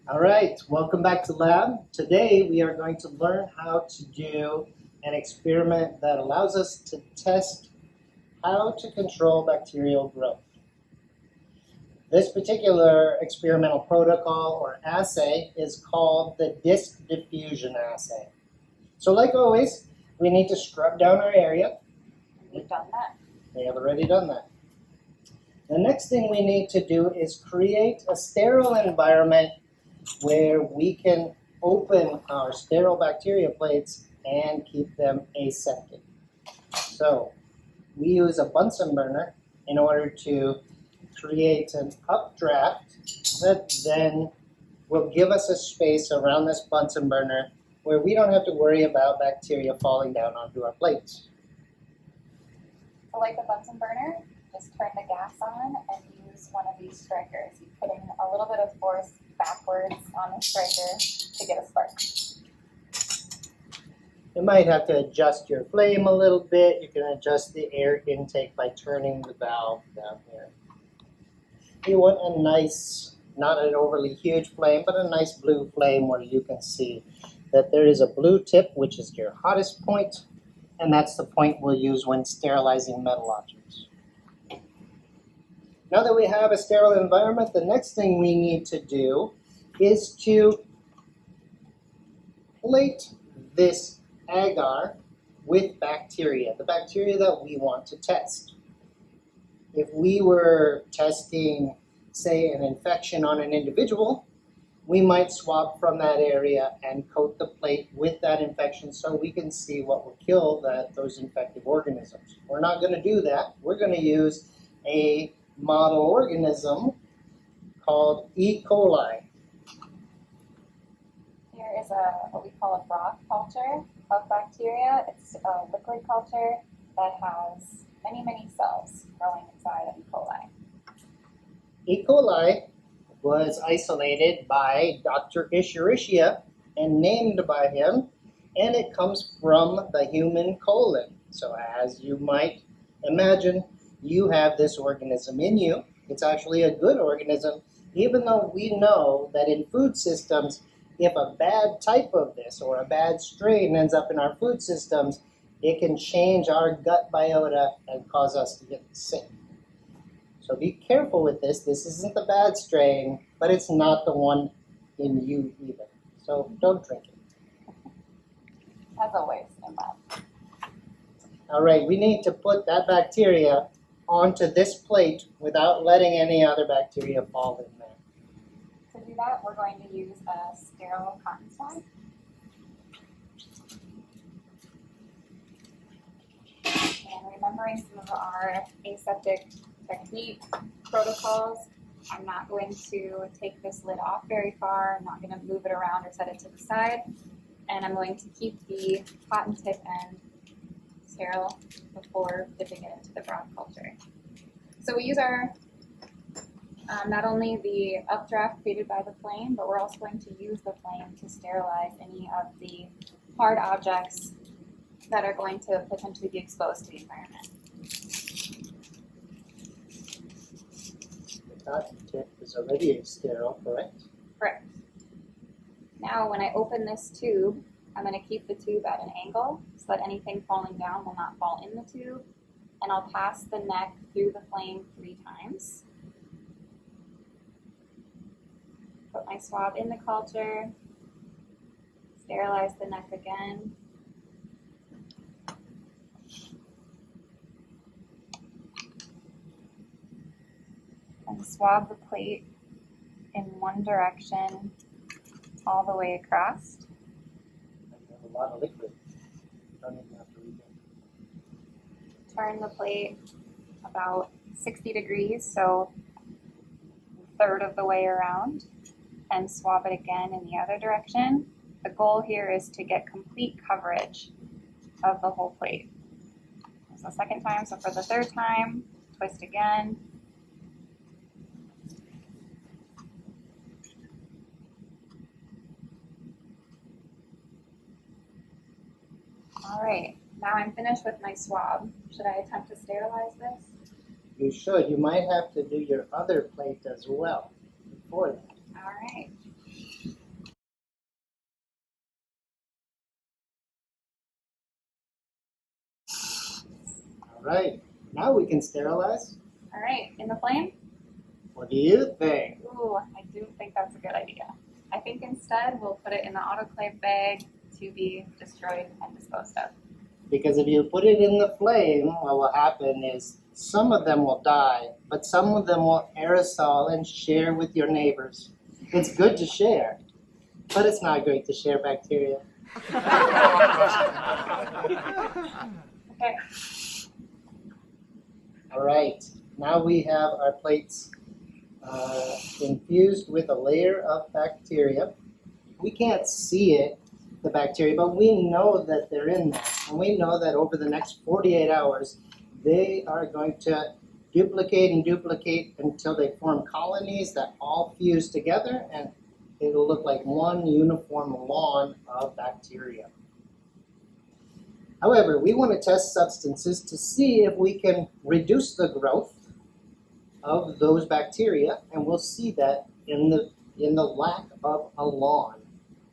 All right, welcome back to lab. Today we are going to learn how to do an experiment that allows us to test how to control bacterial growth. This particular experimental protocol or assay is called the disc diffusion assay. So like always, we need to scrub down our area. We've done that. We have already done that. The next thing we need to do is create a sterile environment where we can open our sterile bacteria plates and keep them aseptic. So we use a Bunsen burner in order to create an updraft that then will give us a space around this Bunsen burner where we don't have to worry about bacteria falling down onto our plates. To light the Bunsen burner, just turn the gas on and use one of these strikers. You put in a little bit of force backwards on the striker to get a spark. You might have to adjust your flame a little bit. You can adjust the air intake by turning the valve down here. You want a nice, not an overly huge flame, but a nice blue flame where you can see that there is a blue tip, which is your hottest point, and that's the point we'll use when sterilizing metal objects. Now that we have a sterile environment, the next thing we need to do is to plate this agar with bacteria, the bacteria that we want to test. If we were testing, say, an infection on an individual, we might swab from that area and coat the plate with that infection so we can see what will kill those infected organisms. We're not going to do that. We're going to use a model organism called E. coli. Here is what we call a broth culture of bacteria. It's a liquid culture that has many cells growing inside of E. coli. E. coli was isolated by Dr. Escherichia and named by him, and it comes from the human colon. So as you might imagine, you have this organism in you. It's actually a good organism, even though we know that in food systems, if a bad type of this or a bad strain ends up in our food systems, it can change our gut biota and cause us to get sick. So be careful with this. This isn't the bad strain, but it's not the one in you either. So don't drink it. As always in lab. All right, we need to put that bacteria onto this plate without letting any other bacteria fall in there. To do that, we're going to use a sterile cotton swab. And remembering some of our aseptic technique protocols, I'm not going to take this lid off very far. I'm not going to move it around or set it to the side. And I'm going to keep the cotton tip end sterile before dipping it into the broth culture. So we use our not only the updraft created by the flame, but we're also going to use the flame to sterilize any of the hard objects that are going to potentially be exposed to the environment. The cotton tip is already sterile, correct? Correct. Now when I open this tube, I'm going to keep the tube at an angle so that anything falling down will not fall in the tube. And I'll pass the neck through the flame 3 times. Put my swab in the culture, sterilize the neck again. And swab the plate in one direction all the way across. You have a lot of liquid. You don't even have to read it. Turn the plate about 60 degrees, so a third of the way around, and swab it again in the other direction. The goal here is to get complete coverage of the whole plate. That's the second time, so for the third time, twist again. All right, now I'm finished with my swab. Should I attempt to sterilize this? You should. You might have to do your other plate as well before that. All right. right, now we can sterilize. All right, in the flame? What do you think? Ooh, I do think that's a good idea. I think instead we'll put it in the autoclave bag to be destroyed and disposed of. Because if you put it in the flame, what will happen is some of them will die, but some of them will aerosol and share with your neighbors. It's good to share, but it's not great to share bacteria. Okay. All right, now we have our plates infused with a layer of bacteria. We can't see it, the bacteria, but we know that they're in there. And we know that over the next 48 hours, they are going to duplicate and duplicate until they form colonies that all fuse together, and it'll look like one uniform lawn of bacteria. However, we want to test substances to see if we can reduce the growth of those bacteria, and we'll see that in the lack of a lawn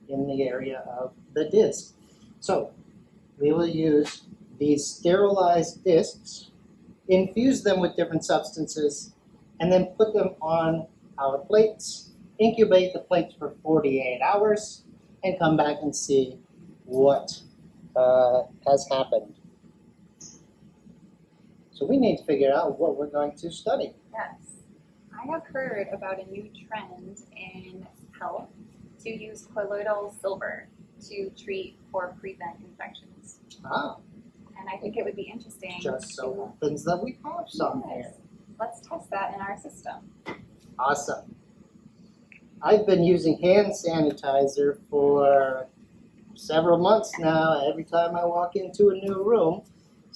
in the area of the disc. So we will use these sterilized discs, infuse them with different substances, and then put them on our plates, incubate the plates for 48 hours, and come back and see what has happened. So we need to figure out what we're going to study. Yes. I have heard about a new trend in health to use colloidal silver to treat or prevent infections. Ah, And I think it would be interesting just so to happens that we have some here. let's test that in our system. Awesome. I've been using hand sanitizer for several months now, every time I walk into a new room.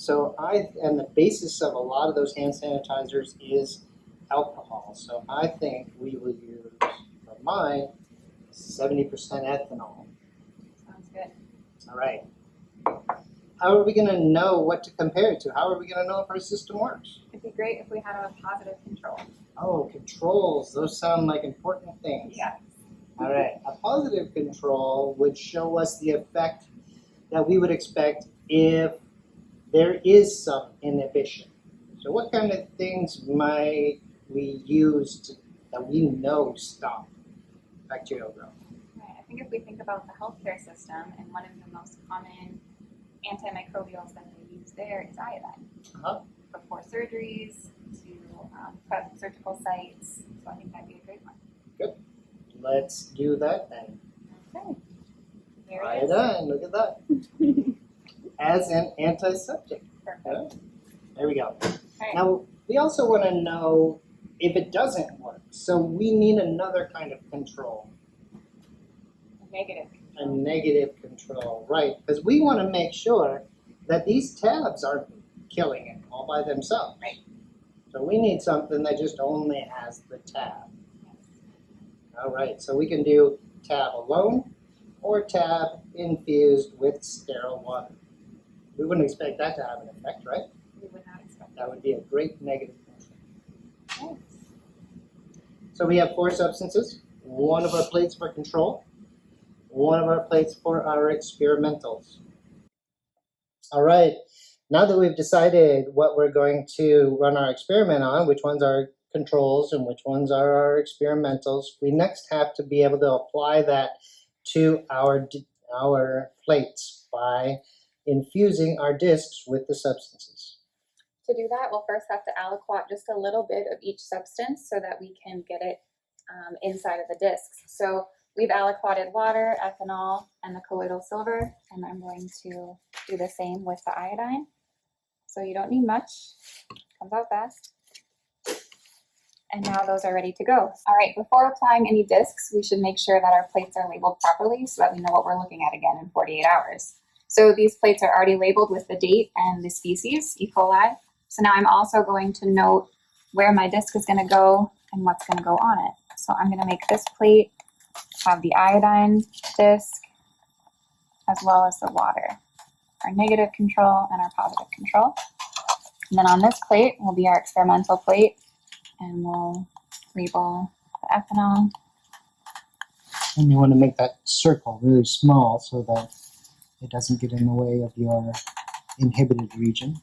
And the basis of a lot of those hand sanitizers is alcohol. So I think we will use, for mine, 70% ethanol. Sounds good. All right. How are we going to know what to compare it to? How are we going to know if our system works? It'd be great if we had a positive control. Oh, controls. Those sound like important things. Yes. All right. A positive control would show us the effect that we would expect if there is some inhibition. So what kind of things might we use that we know stop bacterial growth? Right. I think if we think about the healthcare system, and one of the most common antimicrobials that they use there is iodine. Uh-huh. Before surgeries, to prep surgical sites. So I think that'd be a great one. Let's do that then. Okay. There it is. Iodine, look at that. As an antiseptic. Perfect. Yeah. There we go. Okay. Now, we also want to know if it doesn't work. So we need another kind of control, Negative. a negative control, right? Because we want to make sure that these tabs aren't killing it all by themselves. Right. So we need something that just only has the tab. Yes. All right, so we can do tab alone or tab infused with sterile water. We wouldn't expect that to have an effect, right? We would not expect That would be a great negative control. that. So we have 4 substances, one of our plates for control, one of our plates for our experimentals. All right, now that we've decided what we're going to run our experiment on, which ones are controls and which ones are our experimentals, we next have to be able to apply that to our plates by infusing our discs with the substances. To do that, we'll first have to aliquot just a little bit of each substance so that we can get it inside of the discs. So we've aliquoted water, ethanol, and the colloidal silver, and I'm going to do the same with the iodine. So you don't need much, comes out fast. And now those are ready to go. All right, before applying any discs, we should make sure that our plates are labeled properly so that we know what we're looking at again in 48 hours. So these plates are already labeled with the date and the species, E. coli. So now I'm also going to note where my disc is going to go and what's going to go on it. So I'm going to make this plate have the iodine disc as well as the water, our negative control and our positive control. And then on this plate will be our experimental plate, and we'll label the ethanol. And you want to make that circle really small so that it doesn't get in the way of your inhibited region.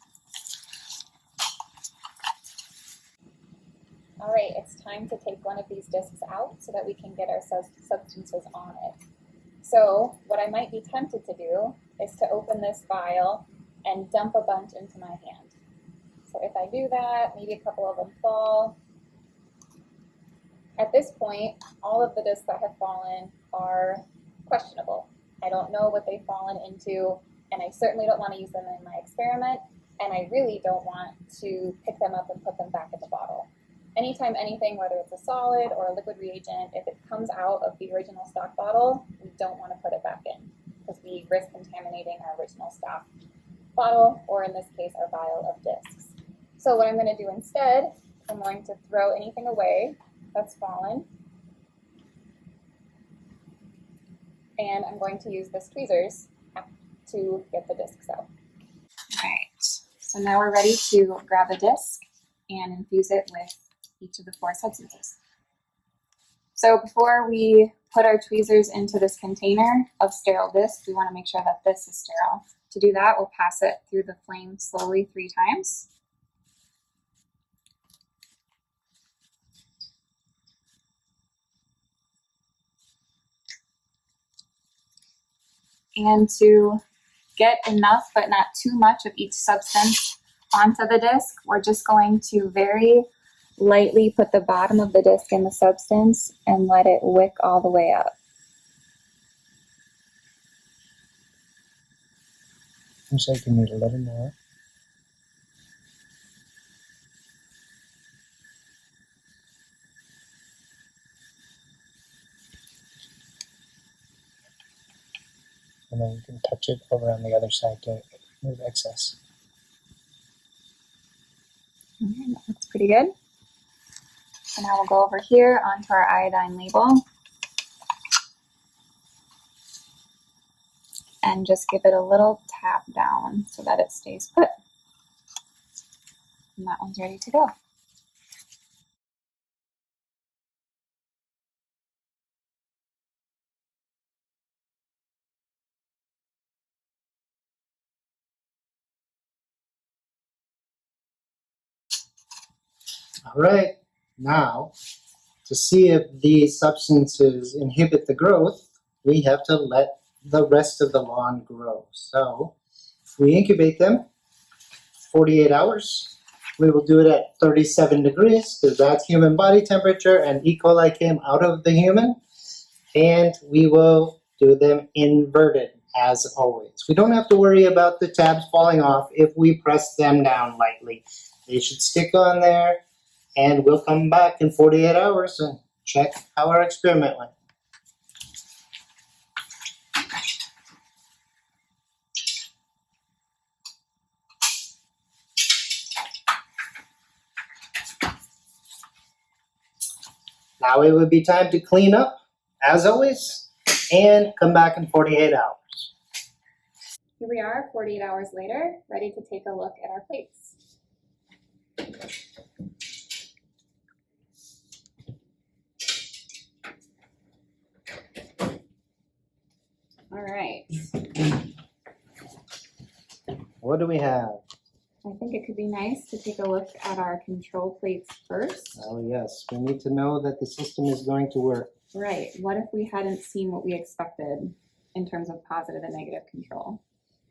time to take one of these discs out so that we can get our substances on it. So what I might be tempted to do is to open this vial and dump a bunch into my hand. So if I do that, maybe a couple of them fall. At this point, all of the discs that have fallen are questionable. I don't know what they've fallen into, and I certainly don't want to use them in my experiment, and I really don't want to pick them up and put them back in the bottle. Anytime anything, whether it's a solid or a liquid reagent, if it comes out of the original stock bottle, we don't want to put it back in because we risk contaminating our original stock bottle, or in this case, our vial of discs. So what I'm going to do instead, I'm going to throw anything away that's fallen, and I'm going to use this tweezers to get the discs out. All right, so now we're ready to grab a disc and infuse it with each of the 4 substances. So before we put our tweezers into this container of sterile discs, we want to make sure that this is sterile. To do that, we'll pass it through the flame slowly 3 times. And to get enough but not too much of each substance onto the disc, we're just going to very lightly put the bottom of the disc in the substance and let it wick all the way up. Looks like you need a little more. And then you can touch it over on the other side to remove excess. That looks pretty good. So now we'll go over here onto our iodine label and just give it a little tap down so that it stays put. And that one's ready to go. All right, now to see if these substances inhibit the growth, we have to let the rest of the lawn grow. So we incubate them 48 hours. We will do it at 37 degrees because that's human body temperature and E. coli came out of the human. And we will do them inverted as always. We don't have to worry about the tabs falling off if we press them down lightly. They should stick on there, and we'll come back in 48 hours and check how our experiment went. Now it would be time to clean up, as always, and come back in 48 hours. Here we are 48 hours later, ready to take a look at our plates. All right. What do we have? I think it could be nice to take a look at our control plates first. Oh yes, we need to know that the system is going to work. Right. What if we hadn't seen what we expected in terms of positive and negative control?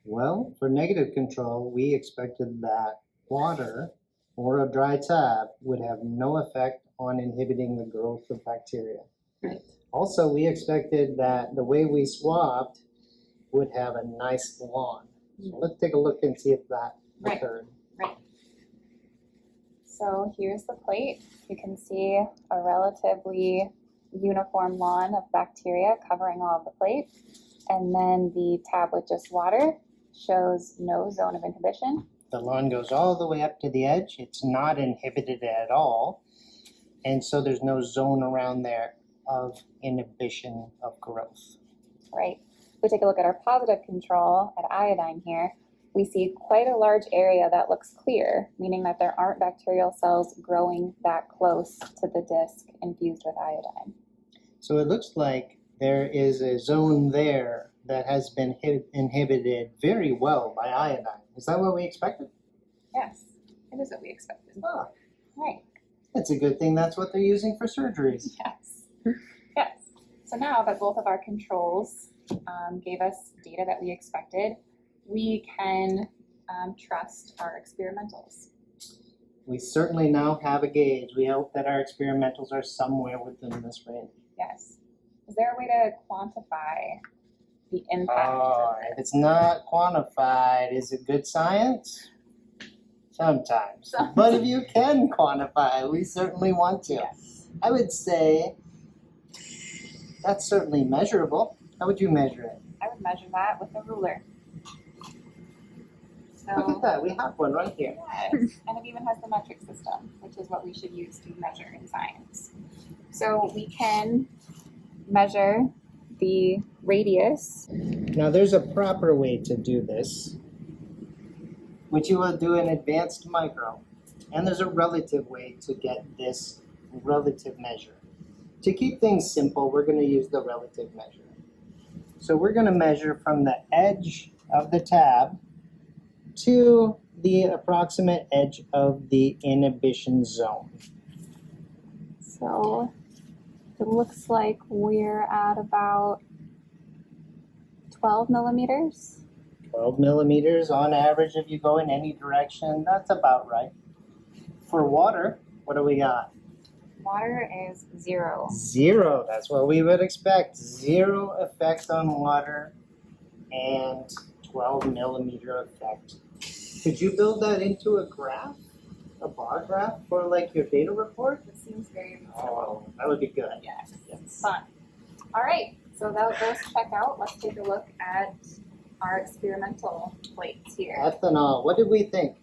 Well, for negative control, we expected that water or a dry tab would have no effect on inhibiting the growth of bacteria. Right. Also, we expected that the way we swabbed would have a nice lawn. So let's take a look and see if that occurred. Right. So here's the plate. You can see a relatively uniform lawn of bacteria covering all of the plate. And then the tab with just water shows no zone of inhibition. The lawn goes all the way up to the edge. It's not inhibited at all. And so there's no zone around there of inhibition of growth. Right. If we take a look at our positive control at iodine here, we see quite a large area that looks clear, meaning that there aren't bacterial cells growing that close to the disc infused with iodine. So it looks like there is a zone there that has been inhibited very well by iodine. Is that what we expected? Yes, it is what we expected. Ah. Right. It's a good thing that's what they're using for surgeries. Yes. Yes. So now that both of our controls gave us data that we expected, we can trust our experimentals. We certainly now have a gauge. We hope that our experimentals are somewhere within this range. Yes. Is there a way to quantify the impact? Oh, if it's not quantified, is it good science? Sometimes. But if you can quantify, we certainly want to. Yes. I would say that's certainly measurable. How would you measure it? I would measure that with a ruler. Look at So, that. We have one right here. yes. And it even has the metric system, which is what we should use to measure in science. So we can measure the radius. Now, there's a proper way to do this, which you will do in advanced micro. And there's a relative way to get this relative measure. To keep things simple, we're going to use the relative measure. So we're going to measure from the edge of the tab to the approximate edge of the inhibition zone. So it looks like we're at about 12 millimeters. 12 millimeters on average if you go in any direction. That's about right. For water, what do we got? Water is 0. 0. That's what we would expect. 0 effect on water and 12 millimeter effect. Could you build that into a graph? A bar graph for like your data report? It seems very Oh, that would be good. Yes. Yes. Fun. All right. So those check out. Let's take a look at our experimental plates here. Ethanol. What did we think?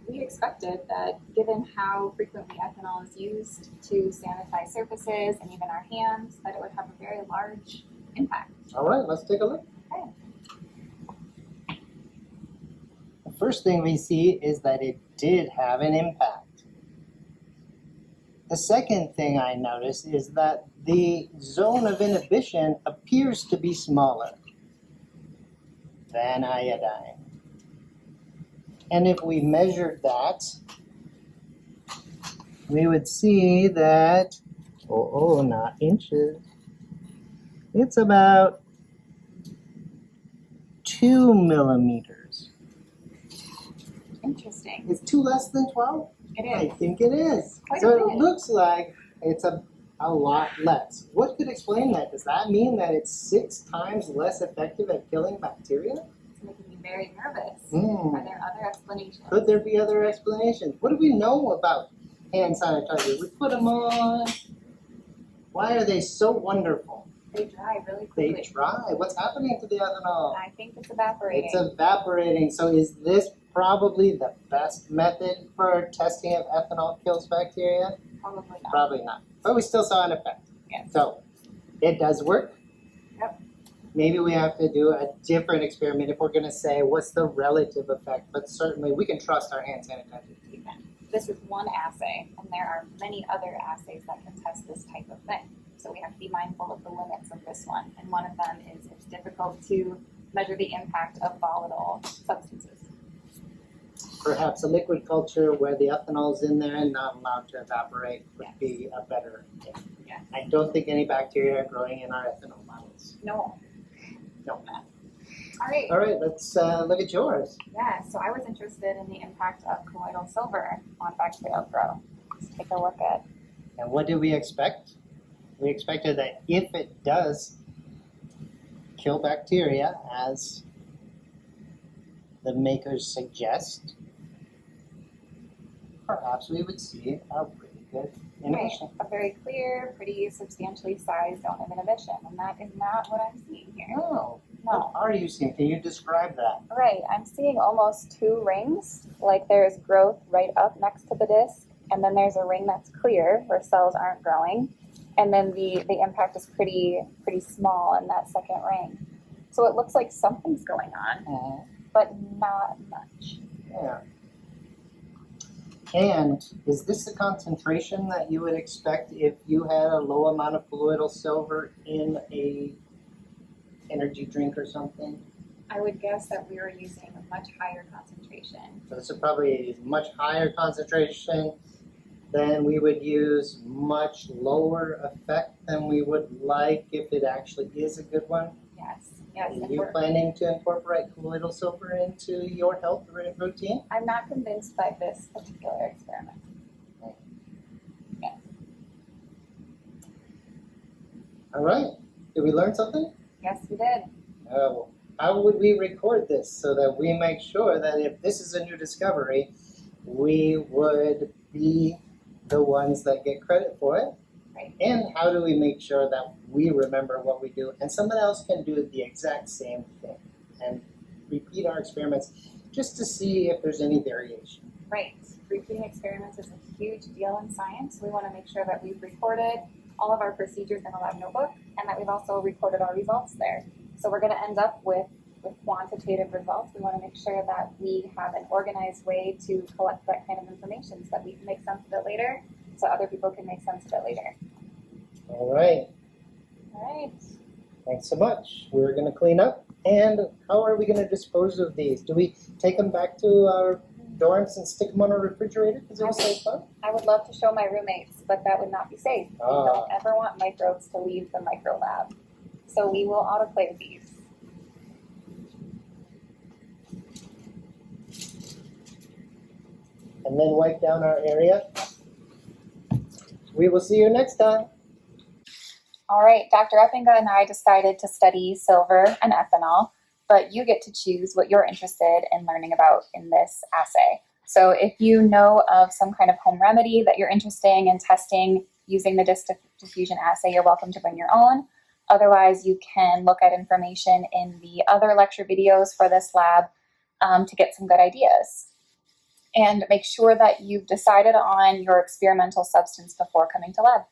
We expected that given how frequently ethanol is used to sanitize surfaces and even our hands, that it would have a very large impact. All right, let's take a look. Okay. The first thing we see is that it did have an impact. The second thing I notice is that the zone of inhibition appears to be smaller than iodine. And if we measured that, we would see that, not inches, it's about 2 millimeters. Interesting. Is 2 less than 12? It I is. think it is. Quite So a it bit. looks like it's a lot less. What could explain that? Does that mean that it's 6 times less effective at killing bacteria? It's making me very nervous. Hmm. Are there other explanations? Could there be other explanations? What do we know about hand sanitizer? We put them on. Why are they so wonderful? They dry really They quickly. dry. What's happening to the ethanol? I think it's evaporating. It's evaporating. So is this probably the best method for testing if ethanol kills bacteria? Probably not. Probably not. But we still saw an effect. Yes. So it does work. Yep. Maybe we have to do a different experiment if we're going to say what's the relative effect. But certainly we can trust our hand sanitizer. You can. This is one assay, and there are many other assays that can test this type of thing. So we have to be mindful of the limits of this one. And one of them is it's difficult to measure the impact of volatile substances. Perhaps a liquid culture where the ethanol is in there and not allowed to evaporate would be a better thing. Yes. I don't think any bacteria are growing in our ethanol models. No. No. All right. All right, let's look at yours. Yeah, so I was interested in the impact of colloidal silver on bacterial growth. Let's take a look at. And what did we expect? We expected that if it does kill bacteria, as the makers suggest, perhaps we would see a really good inhibition. A very clear, pretty substantially sized zone of inhibition, and that is not what I'm seeing here. No. No. What are you seeing? Can you describe that? Right, I'm seeing almost 2 rings, like there's growth right up next to the disc, and then there's a ring that's clear where cells aren't growing, and then the impact is pretty small in that second ring. So it looks like something's going on, but not much. Yeah. And is this the concentration that you would expect if you had a low amount of colloidal silver in a energy drink or something? I would guess that we were using a much higher concentration. So this is probably a much higher concentration then we would use much lower effect than we would like if it actually is a good one. Yes, yes. Are And you planning to incorporate colloidal silver into your health routine? I'm not convinced by this particular experiment. Yes. All right. Did we learn something? Yes, we did. How would we record this so that we make sure that if this is a new discovery, we would be the ones that get credit for it? Right. And how do we make sure that we remember what we do and someone else can do the exact same thing and repeat our experiments just to see if there's any variation? Right. Repeating experiments is a huge deal in science. We want to make sure that we've recorded all of our procedures in a lab notebook and that we've also recorded our results there. So we're going to end up with quantitative results. We want to make sure that we have an organized way to collect that kind of information so that we can make sense of it later, so other people can make sense of it later. All right. All right. Thanks so much. We're going to clean up. And how are we going to dispose of these? Do we take them back to our dorms and stick them on a refrigerator because it was so fun? I would love to show my roommates, but that would not be safe. We don't ever want microbes to leave the micro lab. So we will autoclave these. And then wipe down our area. We will see you next time. All right, Dr. Eppinga and I decided to study silver and ethanol, but you get to choose what you're interested in learning about in this assay. So if you know of some kind of home remedy that you're interested in testing using the diffusion assay, you're welcome to bring your own. Otherwise, you can look at information in the other lecture videos for this lab to get some good ideas. And make sure that you've decided on your experimental substance before coming to lab.